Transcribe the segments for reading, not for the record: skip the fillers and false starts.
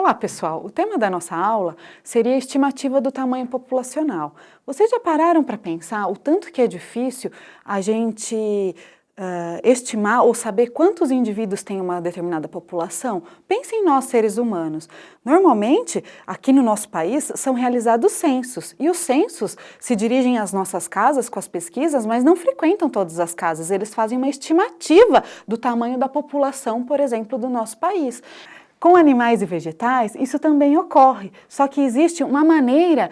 Olá, pessoal! O tema da nossa aula seria a estimativa do tamanho populacional. Vocês já pararam para pensar o tanto que é difícil a gente estimar ou saber quantos indivíduos tem uma determinada população? Pensem em nós, seres humanos. Normalmente, aqui no nosso país, são realizados censos. E os censos se dirigem às nossas casas com as pesquisas, mas não frequentam todas as casas. Eles fazem uma estimativa do tamanho da população, por exemplo, do nosso país. Com animais e vegetais, isso também ocorre, só que existe uma maneira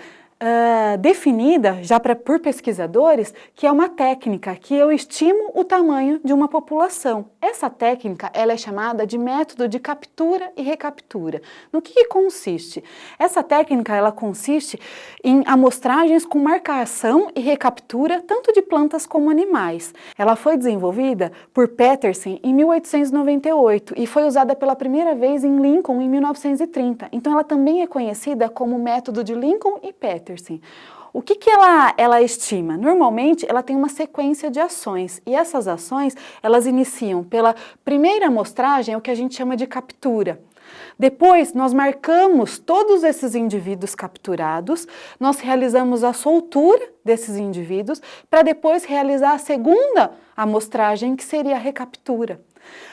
definida, já por pesquisadores, que é uma técnica que eu estimo o tamanho de uma população. Essa técnica ela é chamada de método de captura e recaptura. No que consiste? Essa técnica ela consiste em amostragens com marcação e recaptura tanto de plantas como animais. Ela foi desenvolvida por Petersen em 1898 e foi usada pela primeira vez em Lincoln em 1930. Então ela também é conhecida como método de Lincoln e Petersen. O que ela estima? Normalmente ela tem uma sequência de ações e essas ações elas iniciam pela primeira amostragem, o que a gente chama de captura. Depois nós marcamos todos esses indivíduos capturados, nós realizamos a soltura desses indivíduos para depois realizar a segunda amostragem, que seria a recaptura.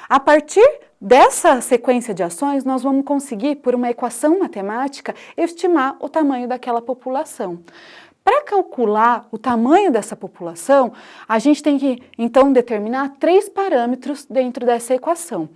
A partir dessa sequência de ações, nós vamos conseguir, por uma equação matemática, estimar o tamanho daquela população. Para calcular o tamanho dessa população, a gente tem que, então, determinar 3 parâmetros dentro dessa equação.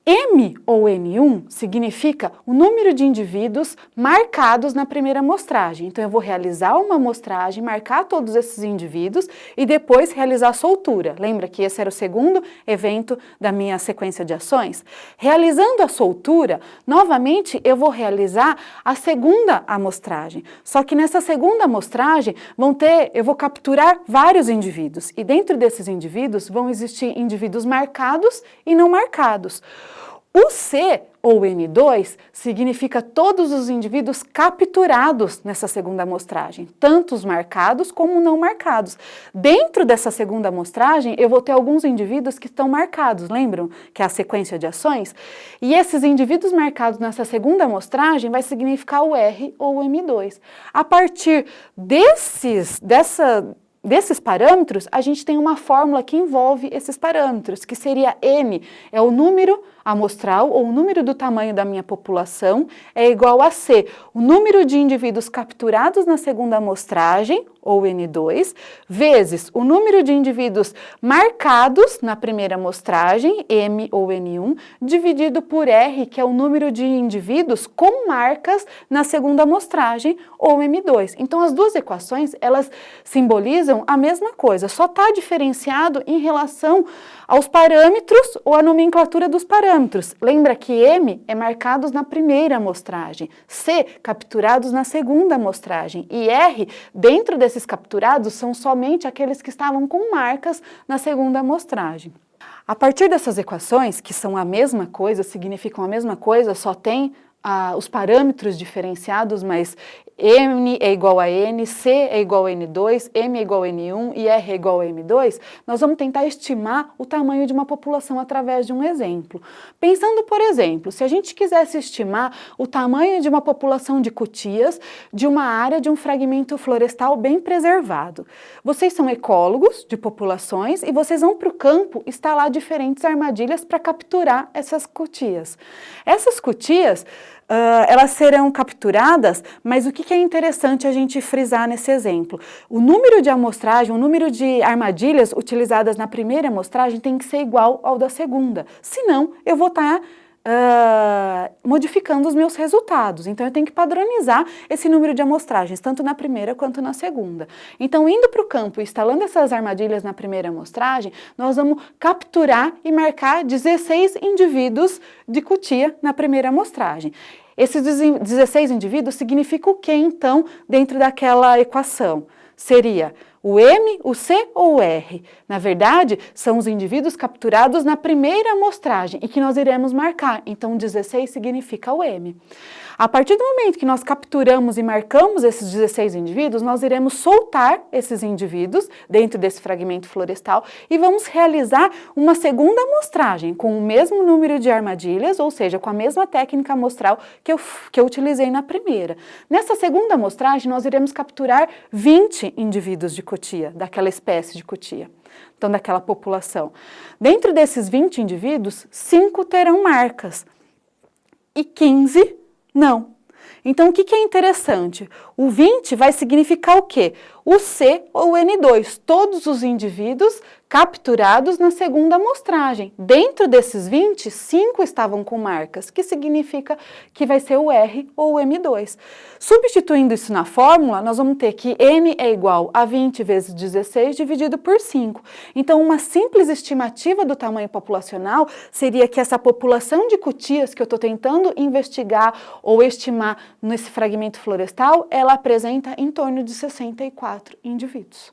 M ou N1 significa o número de indivíduos marcados na primeira amostragem. Então, eu vou realizar uma amostragem, marcar todos esses indivíduos e depois realizar a soltura. Lembra que esse era o segundo evento da minha sequência de ações? Realizando a soltura, novamente eu vou realizar a segunda amostragem. Só que nessa segunda amostragem eu vou capturar vários indivíduos e dentro desses indivíduos vão existir indivíduos marcados e não marcados. O C, ou N2, significa todos os indivíduos capturados nessa segunda amostragem, tanto os marcados como não marcados. Dentro dessa segunda amostragem, eu vou ter alguns indivíduos que estão marcados, lembram? Que é a sequência de ações? E esses indivíduos marcados nessa segunda amostragem vai significar o R ou o M2. A partir desses parâmetros, a gente tem uma fórmula que envolve esses parâmetros, que seria N, é o número amostral, ou o número do tamanho da minha população, é igual a C, o número de indivíduos capturados na segunda amostragem, ou N2, vezes o número de indivíduos marcados na primeira amostragem, M ou N1, dividido por R, que é o número de indivíduos com marcas na segunda amostragem, ou M2. Então, as duas equações, elas simbolizam a mesma coisa, só está diferenciado em relação aos parâmetros ou à nomenclatura dos parâmetros. Lembra que M é marcados na primeira amostragem, C capturados na segunda amostragem e R, dentro desses capturados, são somente aqueles que estavam com marcas na segunda amostragem. A partir dessas equações, que são a mesma coisa, significam a mesma coisa, só tem os parâmetros diferenciados, mas M é igual a N, C é igual a N2, M é igual a N1 e R é igual a M2, nós vamos tentar estimar o tamanho de uma população através de um exemplo. Pensando, por exemplo, se a gente quisesse estimar o tamanho de uma população de cutias de uma área de um fragmento florestal bem preservado. Vocês são ecólogos de populações e vocês vão para o campo instalar diferentes armadilhas para capturar essas cutias. Essas cutias, elas serão capturadas, mas o que é interessante a gente frisar nesse exemplo? O número de amostragem, o número de armadilhas utilizadas na primeira amostragem tem que ser igual ao da segunda, senão eu vou estar modificando os meus resultados. Então, eu tenho que padronizar esse número de amostragens, tanto na primeira quanto na segunda. Então, indo para o campo e instalando essas armadilhas na primeira amostragem, nós vamos capturar e marcar 16 indivíduos de cutia na primeira amostragem. Esses 16 indivíduos significam o que, então, dentro daquela equação? Seria o M, o C ou o R? Na verdade, são os indivíduos capturados na primeira amostragem e que nós iremos marcar. Então, 16 significa o M. A partir do momento que nós capturamos e marcamos esses 16 indivíduos, nós iremos soltar esses indivíduos dentro desse fragmento florestal e vamos realizar uma segunda amostragem com o mesmo número de armadilhas, ou seja, com a mesma técnica amostral que eu utilizei na primeira. Nessa segunda amostragem, nós iremos capturar 20 indivíduos de cotia, daquela espécie de cotia. Então, daquela população. Dentro desses 20 indivíduos, 5 terão marcas e 15 não. Então, o que é interessante? O 20 vai significar o quê? O C ou o N2, todos os indivíduos capturados na segunda amostragem. Dentro desses 20, 5 estavam com marcas, que significa que vai ser o R ou o M2. Substituindo isso na fórmula, nós vamos ter que N é igual a 20 vezes 16 dividido por 5. Então, uma simples estimativa do tamanho populacional seria que essa população de cutias que eu estou tentando investigar ou estimar nesse fragmento florestal, ela apresenta em torno de 64 indivíduos.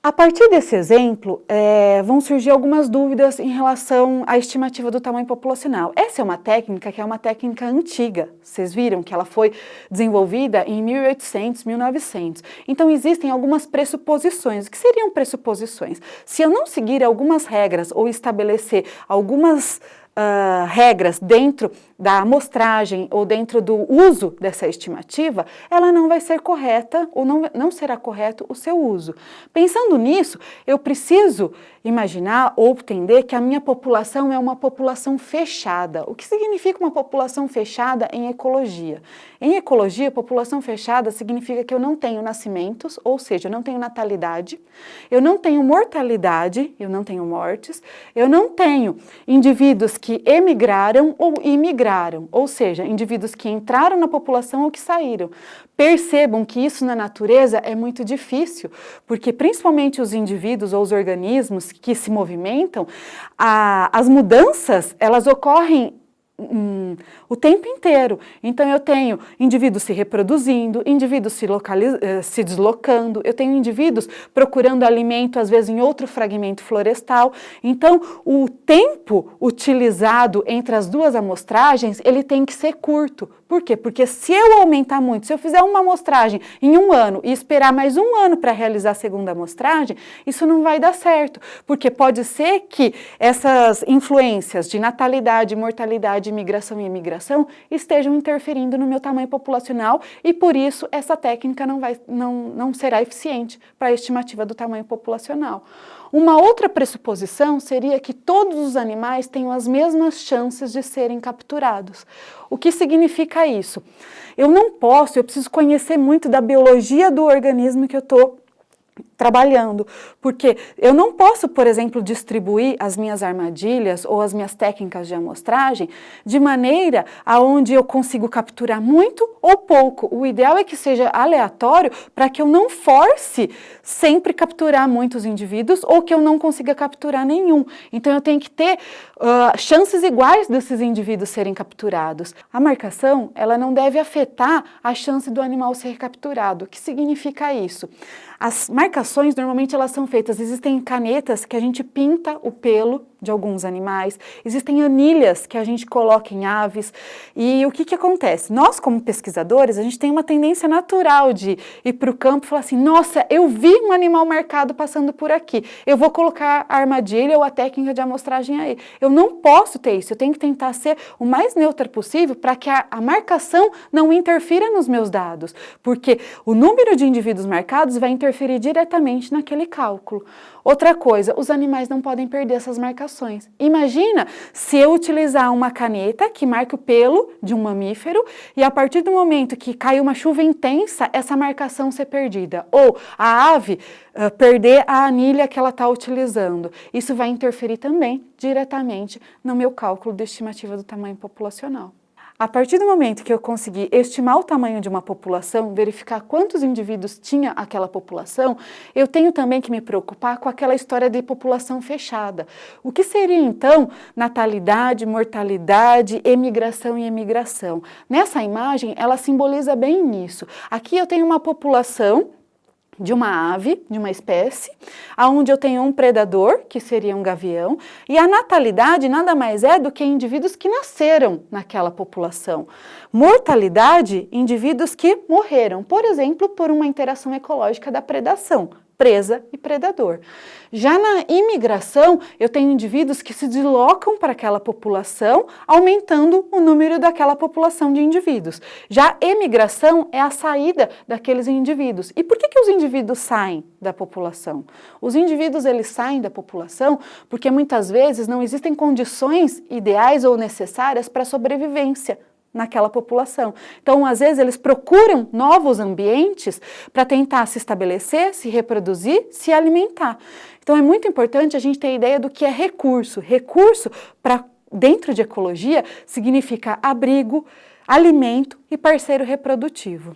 A partir desse exemplo, vão surgir algumas dúvidas em relação à estimativa do tamanho populacional. Essa é uma técnica que é uma técnica antiga. Vocês viram que ela foi desenvolvida em 1800, 1900. Então, existem algumas pressuposições. O que seriam pressuposições? Se eu não seguir algumas regras ou estabelecer algumas regras dentro da amostragem ou dentro do uso dessa estimativa, ela não vai ser correta ou não será correto o seu uso. Pensando nisso, eu preciso imaginar ou entender que a minha população é uma população fechada. O que significa uma população fechada em ecologia? Em ecologia, população fechada significa que eu não tenho nascimentos, ou seja, eu não tenho natalidade, eu não tenho mortalidade, eu não tenho mortes, eu não tenho indivíduos que emigraram ou imigraram, ou seja, indivíduos que entraram na população ou que saíram. Percebam que isso na natureza é muito difícil, porque principalmente os indivíduos ou os organismos que se movimentam, as mudanças, elas ocorrem o tempo inteiro. Então, eu tenho indivíduos se reproduzindo, indivíduos se deslocando, eu tenho indivíduos procurando alimento, às vezes, em outro fragmento florestal. Então, o tempo utilizado entre as duas amostragens, ele tem que ser curto. Por quê? Porque se eu aumentar muito, se eu fizer uma amostragem em 1 ano e esperar mais 1 ano para realizar a segunda amostragem, isso não vai dar certo. Porque pode ser que essas influências de natalidade, mortalidade, migração e emigração estejam interferindo no meu tamanho populacional e, por isso, essa técnica não será eficiente para a estimativa do tamanho populacional. Uma outra pressuposição seria que todos os animais tenham as mesmas chances de serem capturados. O que significa isso? Eu preciso conhecer muito da biologia do organismo que eu estou trabalhando, porque eu não posso, por exemplo, distribuir as minhas armadilhas ou as minhas técnicas de amostragem de maneira aonde eu consigo capturar muito ou pouco. O ideal é que seja aleatório para que eu não force sempre capturar muitos indivíduos ou que eu não consiga capturar nenhum. Então, eu tenho que ter chances iguais desses indivíduos serem capturados. A marcação, ela não deve afetar a chance do animal ser capturado. O que significa isso? As marcações, normalmente, elas são feitas, existem canetas que a gente pinta o pelo de alguns animais, existem anilhas que a gente coloca em aves, e o que acontece? Nós, como pesquisadores, a gente tem uma tendência natural de ir para o campo e falar assim, nossa, eu vi um animal marcado passando por aqui, eu vou colocar a armadilha ou a técnica de amostragem aí. Eu não posso ter isso, eu tenho que tentar ser o mais neutra possível para que a marcação não interfira nos meus dados, porque o número de indivíduos marcados vai interferir diretamente naquele cálculo. Outra coisa, os animais não podem perder essas marcações. Imagina se eu utilizar uma caneta que marca o pelo de um mamífero e a partir do momento que cai uma chuva intensa, essa marcação ser perdida. Ou a ave perder a anilha que ela está utilizando. Isso vai interferir também diretamente no meu cálculo de estimativa do tamanho populacional. A partir do momento que eu conseguir estimar o tamanho de uma população, verificar quantos indivíduos tinha aquela população, eu tenho também que me preocupar com aquela história de população fechada. O que seria, então, natalidade, mortalidade, emigração e emigração? Nessa imagem, ela simboliza bem isso. Aqui eu tenho uma população de uma ave, de uma espécie, onde eu tenho um predador, que seria um gavião, e a natalidade nada mais é do que indivíduos que nasceram naquela população. Mortalidade, indivíduos que morreram, por exemplo, por uma interação ecológica da predação, presa e predador. Já na imigração, eu tenho indivíduos que se deslocam para aquela população, aumentando o número daquela população de indivíduos. Já emigração é a saída daqueles indivíduos. E por que os indivíduos saem da população? Os indivíduos, eles saem da população porque muitas vezes não existem condições ideais ou necessárias para a sobrevivência naquela população. Então, às vezes, eles procuram novos ambientes para tentar se estabelecer, se reproduzir, se alimentar. Então, é muito importante a gente ter ideia do que é recurso. Recurso, dentro de ecologia, significa abrigo, alimento e parceiro reprodutivo.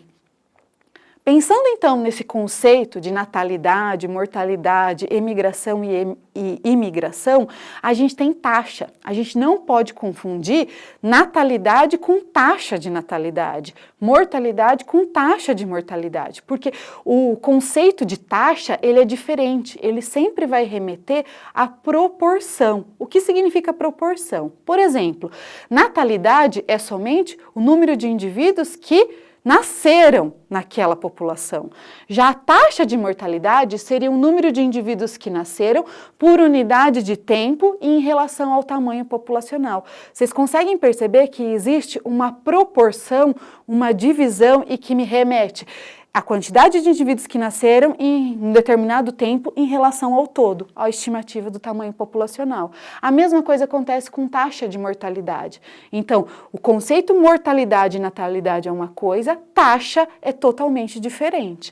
Pensando então nesse conceito de natalidade, mortalidade, emigração e imigração, a gente tem taxa. A gente não pode confundir natalidade com taxa de natalidade, mortalidade com taxa de mortalidade, porque o conceito de taxa, ele é diferente, ele sempre vai remeter à proporção. O que significa proporção? Por exemplo, natalidade é somente o número de indivíduos que nasceram naquela população. Já a taxa de mortalidade seria o número de indivíduos que nasceram por unidade de tempo e em relação ao tamanho populacional. Vocês conseguem perceber que existe uma proporção, uma divisão e que me remete a quantidade de indivíduos que nasceram em um determinado tempo em relação ao todo, à estimativa do tamanho populacional. A mesma coisa acontece com taxa de mortalidade. Então, o conceito mortalidade e natalidade é uma coisa, taxa é totalmente diferente.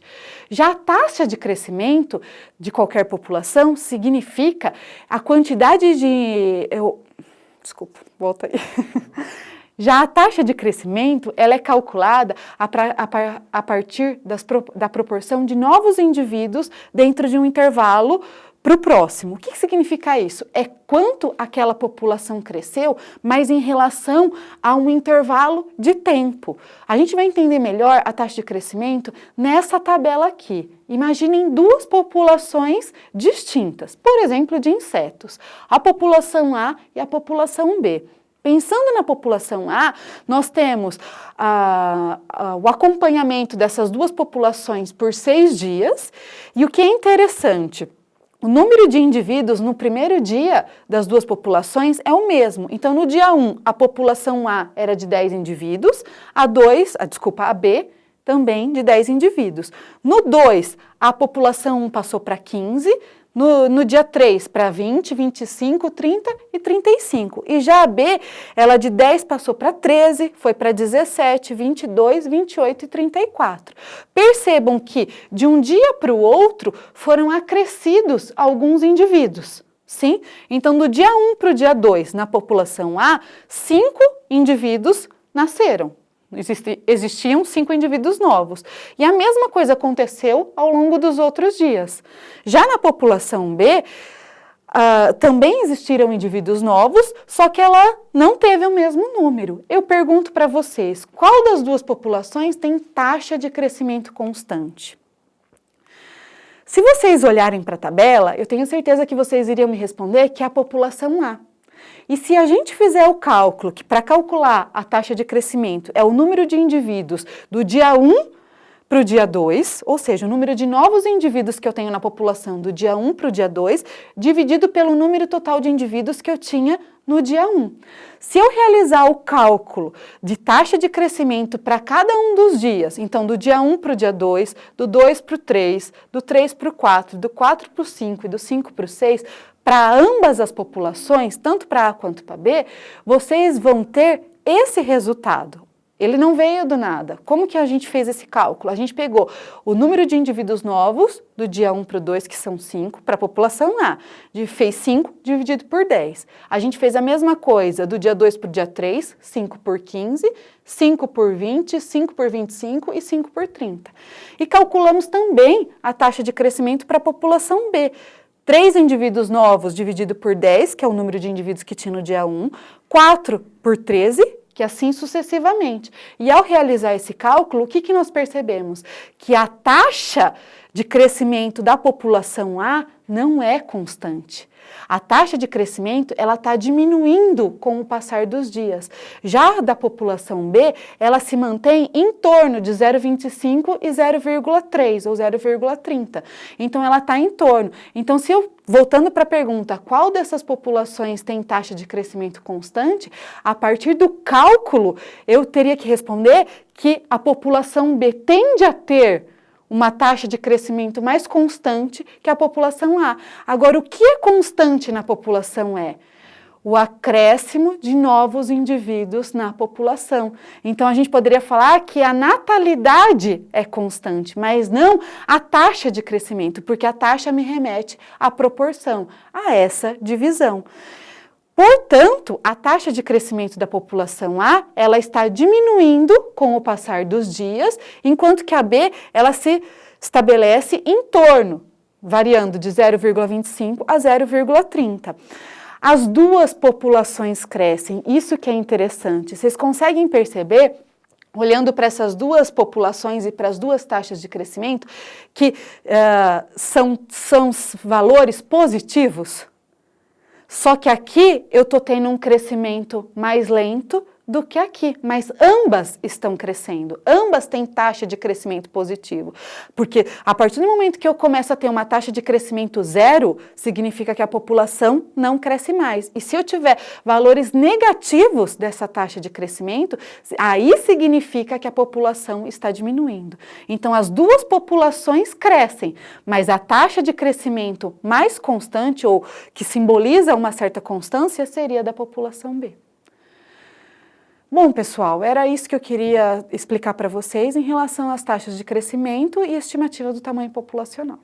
Já a taxa de crescimento de qualquer população significa a quantidade de... Desculpa, volta aí. Já a taxa de crescimento, ela é calculada a partir da proporção de novos indivíduos dentro de um intervalo para o próximo. O que significa isso? É quanto aquela população cresceu, mas em relação a um intervalo de tempo. A gente vai entender melhor a taxa de crescimento nessa tabela aqui. Imaginem duas populações distintas, por exemplo, de insetos, a população A e a população B. Pensando na população A, nós temos o acompanhamento dessas duas populações por 6 dias, e o que é interessante, o número de indivíduos no primeiro dia das duas populações é o mesmo. Então, no dia 1, a população A era de 10 indivíduos, a B também de 10 indivíduos. No 2, a população 1 passou para 15, no dia 3 para 20, 25, 30 e 35. E já a B, ela de 10 passou para 13, foi para 17, 22, 28 e 34. Percebam que de um dia para o outro foram acrescidos alguns indivíduos. Sim? Então, do dia 1 para o dia 2, na população A, 5 indivíduos nasceram. Existiam 5 indivíduos novos. E a mesma coisa aconteceu ao longo dos outros dias. Já na população B, também existiram indivíduos novos, só que ela não teve o mesmo número. Eu pergunto para vocês, qual das duas populações tem taxa de crescimento constante? Se vocês olharem para a tabela, eu tenho certeza que vocês iriam me responder que é a população A. E se a gente fizer o cálculo, que para calcular a taxa de crescimento é o número de indivíduos do dia 1 para o dia 2, ou seja, o número de novos indivíduos que eu tenho na população do dia 1 para o dia 2, dividido pelo número total de indivíduos que eu tinha no dia 1. Se eu realizar o cálculo de taxa de crescimento para cada um dos dias, então do dia 1 para o dia 2, do 2 para o 3, do 3 para o 4, do 4 para o 5 e do 5 para o 6, para ambas as populações, tanto para A quanto para B, vocês vão ter esse resultado. Ele não veio do nada. Como que a gente fez esse cálculo? A gente pegou o número de indivíduos novos, do dia 1 para o 2, que são 5, para a população A. Fez 5 dividido por 10. A gente fez a mesma coisa do dia 2 para o dia 3, 5 por 15, 5 por 20, 5 por 25 e 5 por 30. E calculamos também a taxa de crescimento para a população B. 3 indivíduos novos dividido por 10, que é o número de indivíduos que tinha no dia 1, 4 por 13, que assim sucessivamente. E ao realizar esse cálculo, o que nós percebemos? Que a taxa de crescimento da população A não é constante. A taxa de crescimento, ela está diminuindo com o passar dos dias. Já da população B, ela se mantém em torno de 0,25 e 0,3 ou 0,30. Então, ela está em torno. Então, voltando para a pergunta, qual dessas populações tem taxa de crescimento constante? A partir do cálculo, eu teria que responder que a população B tende a ter uma taxa de crescimento mais constante que a população A. Agora, o que é constante na população E? O acréscimo de novos indivíduos na população. Então, a gente poderia falar que a natalidade é constante, mas não a taxa de crescimento, porque a taxa me remete à proporção, a essa divisão. Portanto, a taxa de crescimento da população A, ela está diminuindo com o passar dos dias, enquanto que a B, ela se estabelece em torno, variando de 0,25 a 0,30. As duas populações crescem, isso que é interessante. Vocês conseguem perceber, olhando para essas duas populações e para as duas taxas de crescimento, que são valores positivos? Só que aqui eu estou tendo um crescimento mais lento do que aqui, mas ambas estão crescendo, ambas têm taxa de crescimento positivo, porque a partir do momento que eu começo a ter uma taxa de crescimento zero, significa que a população não cresce mais, e se eu tiver valores negativos dessa taxa de crescimento, aí significa que a população está diminuindo. Então as duas populações crescem, mas a taxa de crescimento mais constante, ou que simboliza uma certa constância, seria da população B. Bom, pessoal, era isso que eu queria explicar para vocês em relação às taxas de crescimento e estimativa do tamanho populacional.